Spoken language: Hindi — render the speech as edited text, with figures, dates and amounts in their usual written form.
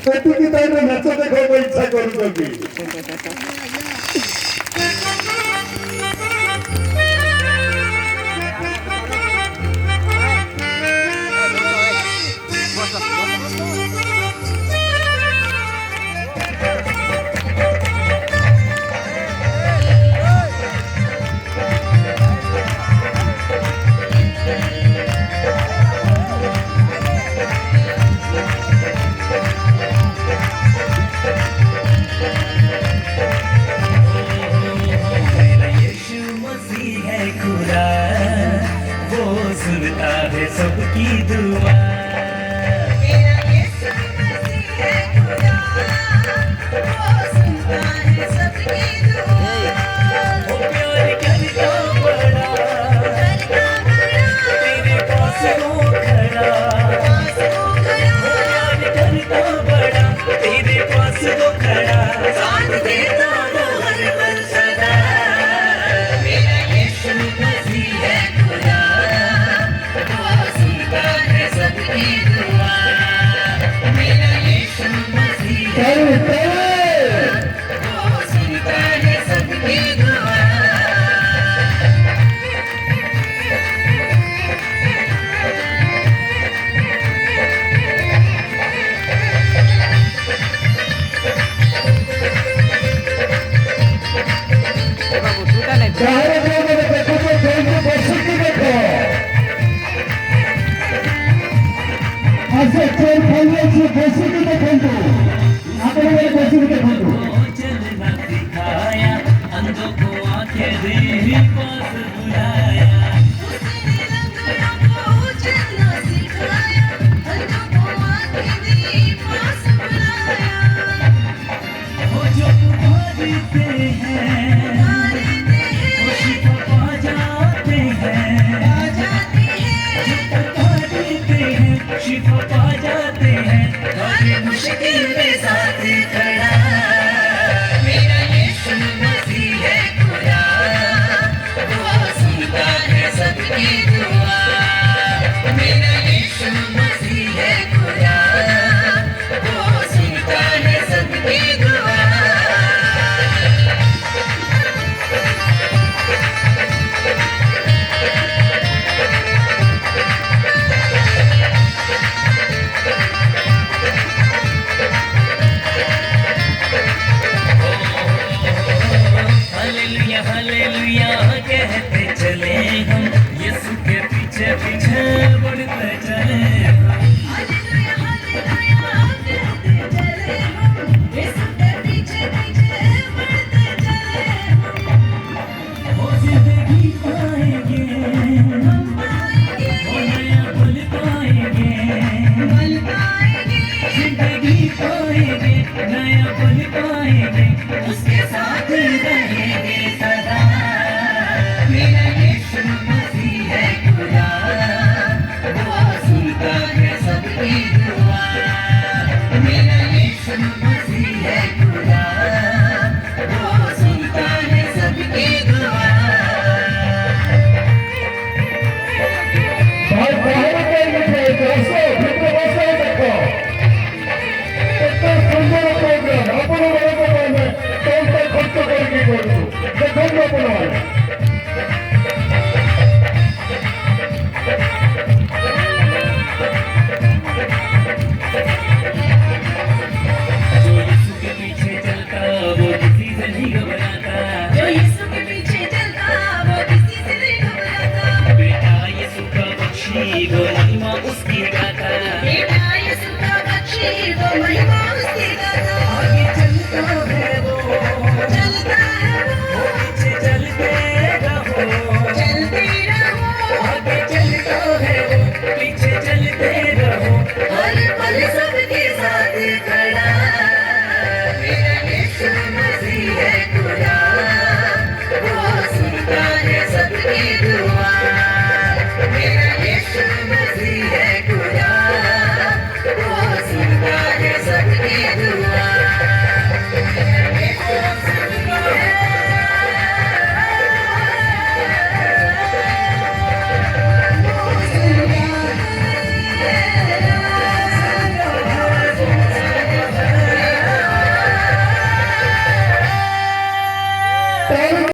ସେତିକି ଟାଇମରେ ନାଚ ଦେଖିବାକୁ ଇଚ୍ଛା କରୁଛନ୍ତି। सुनता है सबकी दुआ मेरा यीशु मसीह है खुदा, वो सुनता है सबकी दुआ। वो प्यार करता बड़ा तेरे पास वो खड़ा, वो प्यार करता बड़ा तेरे पास वो खड़ा, साथ देता वो हर पल सदा। मेरा यीशु मसीह है खुदा, वो सुनता है सबकी दुआ। मेरा यीशु मसीह है खुदा, वो सुनता है सबकी दुआ। चलना सिखाया अंधों को आंखें दे पास बुलाया चलना सिखाया, अंधों को आंखें दी, पास बुलाया। वो जो पुकारते हैं वो शिफा पा जाते हैं, जो पुकारते हैं शिफा पा जाते हैं, हर मुश्किल में साथ खड़ा। मेरा यीशु मसीह है खुदा, वो सुनता है सबकी दुआ। मेरा यीशु मसीह है खुदा, वो सुनता है सबकी दुआ। हालेलुया हालेलुया कहते चले हम, यीशु के पीछे पीछे बढ़ते चले हम। हालेलुया हालेलुया कहते चले हम, यीशु के पीछे पीछे बढ़ते चले हम। वो जिंदगी पाएंगे, हम पाएंगे, वो नया पल पाएंगे, पल पाएंगे, जिंदगी पाएंगे, नया पल पाएंगे, उसके साथ रहेंगे सदा। मेरा यीशु मसीह है खुदा, वो सुनता है सबकी दुआ। मेरा यीशु मसीह है खुदा, वो सुनता है सबकी दुआ। जो यीशु के पीछे चलता वो किसी से नहीं घबराता, जो यीशु के पीछे चलता वो किसी से नहीं घबराता। बेटा यीशु का बख्शी वो महिमा उसकी गाता, बेटा यीशु का बख्शी वो महिमा उसकी गाता। आगे चलता है वो, चलता है वो, पीछे चलते रहो, चलते रहो, आगे चलता है वो, पीछे चलते रहो। हर पल सबके साथ खड़ा। मेरा यीशु मसीह है खुदा, वो सुनता है सबकी